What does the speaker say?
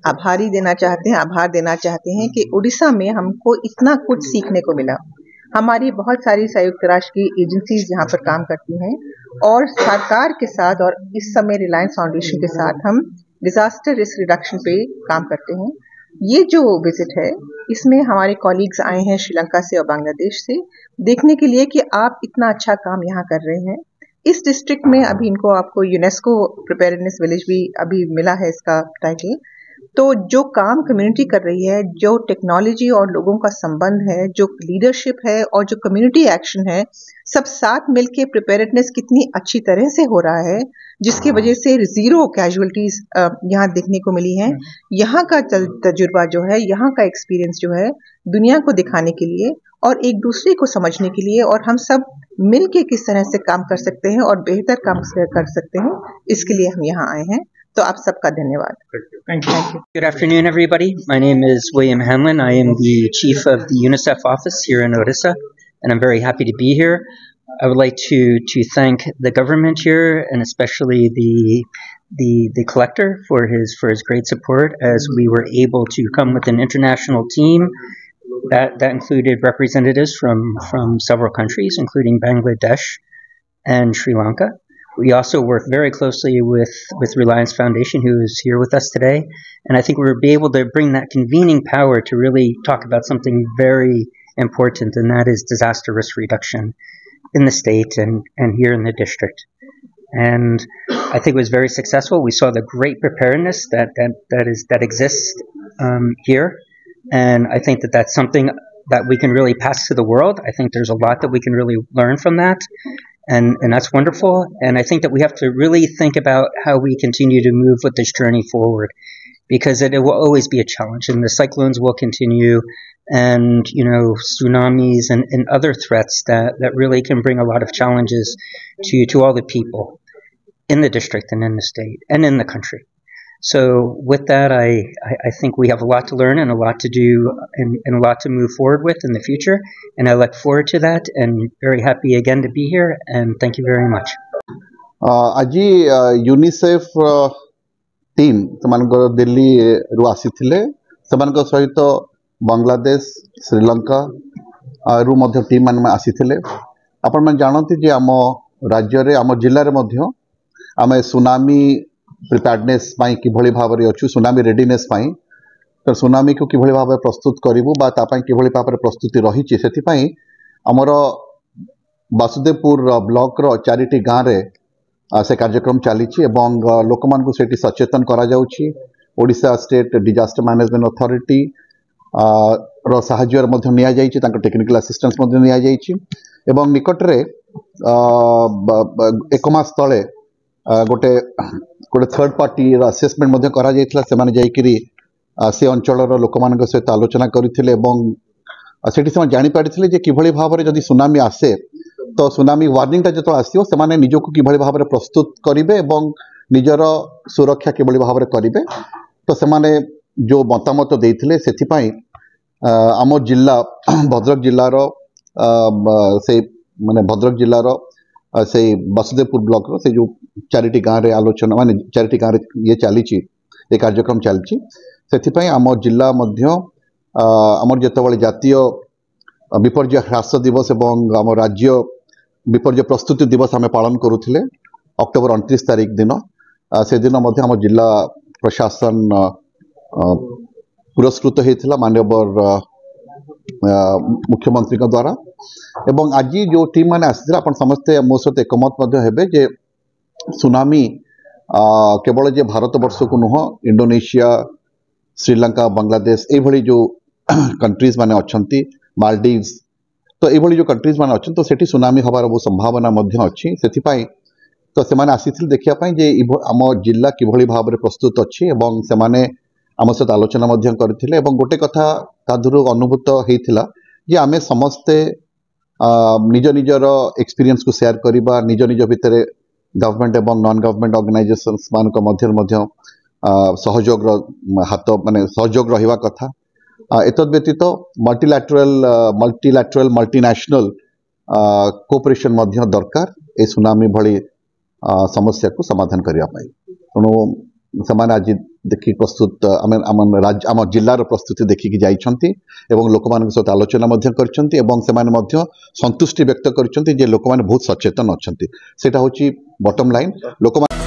आभार देना चाहते हैं कि उड़ीसा में हमको इतना कुछ सीखने को मिला। हमारी बहुत सारी संयुक्त राष्ट्र की एजेंसीज यहाँ पर काम करती हैं और सरकार के साथ और इस समय रिलायंस फाउंडेशन के साथ हम डिजास्टर रिस्क रिडक्शन पे काम करते हैं। ये जो विजिट है इसमें हमारे कॉलीग्स आए हैं श्रीलंका से और बांग्लादेश से देखने के लिए कि आप इतना अच्छा काम यहाँ कर रहे हैं। इस डिस्ट्रिक्ट में अभी आपको यूनेस्को प्रिपेयर्डनेस विलेज भी अभी मिला है इसका टाइटल। तो जो काम कम्युनिटी कर रही है, जो टेक्नोलॉजी और लोगों का संबंध है, जो लीडरशिप है और जो कम्युनिटी एक्शन है, सब साथ मिलके प्रिपेयर्डनेस कितनी अच्छी तरह से हो रहा है, जिसकी वजह से जीरो कैजुअलिटीज यहाँ देखने को मिली हैं। यहाँ का तजुर्बा जो है, यहाँ का एक्सपीरियंस जो है, दुनिया को दिखाने के लिए और एक दूसरे को समझने के लिए और हम सब मिलके किस तरह से काम कर सकते हैं और बेहतर काम कर सकते हैं, इसके लिए हम यहाँ आए हैं। तो आप सबका धन्यवाद। Thank you. Good afternoon, everybody. My name is William Hanlon. I am the chief of the UNICEF office here in Odisha, and I'm very happy to be here. I would like to thank the government here, and especially the collector for his great support, as we were able to come with an international team that included representatives from several countries, including Bangladesh and Sri Lanka. We also work very closely with Reliance Foundation, who is here with us today. And I think we'll be able to bring that convening power to really talk about something very important, and that is disaster risk reduction in the state and here in the district. And I think it was very successful. We saw the great preparedness that exists here. And I think that's something that we can really pass to the world. I think there's a lot that we can really learn from that. And that's wonderful. And I think that we have to really think about how we continue to move with this journey forward, because it will always be a challenge, and the cyclones will continue, and tsunamis and other threats that really can bring a lot of challenges to all the people in the district and in the state and in the country. So with that, I think we have a lot to learn and a lot to do and a lot to move forward with in the future. And I look forward to that and very happy again to be here. And thank you very much. आज UNICEF team Delhi रु आसी सहित बांग्लादेश श्रीलंका रु मध्य team मान आसी आपण मैंने जानते जे आम राज्य आम जिले में आम सुनामी प्रिपेयर्डनेस किभली भाव में अच्छु सुनामी रेडीनेस तो सुनामी को किभली भाव प्रस्तुत करूँ किभली भाव प्रस्तुति रही से आमर वासुदेवपुर ब्लॉक रो 4टी गाँव रे से कार्यक्रम चली लोक मान सचेतन करा स्टेट डिजास्टर मैनेजमेंट अथॉरिटी रो साहाय्य टेक्निकल असिस्टेंस निकट रे एक मास तले गोटे थर्ड पार्टी असेसमेंट करा जाकरी से अंचल लोक मान सहित आलोचना करते से जानी पारी जे किभली भाव में जदि सुनामी आसे तो सुनामी वार्निंगटा जो आसो से निजक किभली भाव में प्रस्तुत करेंगे निजर सुरक्षा किभली भाव में करेंगे तो से जो मतामत देते से आम जिला भद्रक जिलार से माने भद्रक जिलार से वासुदेवपुर ब्लॉक से जो 4टी गाँव रे आलोचना माने 4टी गाँव ये चली ये कार्यक्रम चलती से आम जिला आमर जिते जातीय विपर्य ह्रास दिवस एवं आम राज्य विपर्य प्रस्तुति दिवस आम पालन करुले अक्टोबर 29 तारीख दिन से दिन आम जिला प्रशासन पुरस्कृत होता माननीय मुख्यमंत्री द्वारा एवं आज जो टीम मैंने आसी आप समस्ते मो सहित एकमत हेबे जे सुनामी केवल जे भारत वर्ष को नुह इंडोनेशिया श्रीलंका बांग्लादेश ये जो कंट्रीज माने अच्छी मालदीव्स तो ये जो कंट्रीज माने अच्छी तो सेठी सुनामी हबार बहुत संभावना अच्छी से तो से आसी देखापी जे आम जिला किभली भाव में प्रस्तुत अच्छी से आम सहित आलोचना करते गोटे कथा तादुरु अनुभूत होता जे आमे समस्ते निज निजर एक्सपीरियंस को शेयर करवा निज निज भितर गवर्नमेंट एवं नॉन गवर्नमेंट ऑर्गेनाइजेशंस मान मध्य सहयोग हाथ माने सहयोग रहिवा कथा एतद व्यतीत मल्टीलैटरल मल्टीनेशनल कोऑपरेशन मध्य दरकार ए सुनामी भली समस्या को समाधान करने तेणु ସେମାନେ ଆଜି ଦେଖି ପ୍ରସ୍ତୁତ ଆମ ଜିଲ୍ଲାର ପ୍ରସ୍ତୁତି ଦେଖିକି ଯାଇଛନ୍ତି ଏବଂ ଲୋକମାନଙ୍କ ସହିତ ଆଲୋଚନା ମଧ୍ୟ କରିଛନ୍ତି ଏବଂ ସେମାନେ ମଧ୍ୟ ସନ୍ତୁଷ୍ଟି ବ୍ୟକ୍ତ କରିଛନ୍ତି ଯେ ଲୋକମାନେ ବହୁତ ସଚେତନ ଅଛନ୍ତି। ସେଇଟା ହେଉଛି ବଟମ ଲାଇନ୍। ଲୋକମାନେ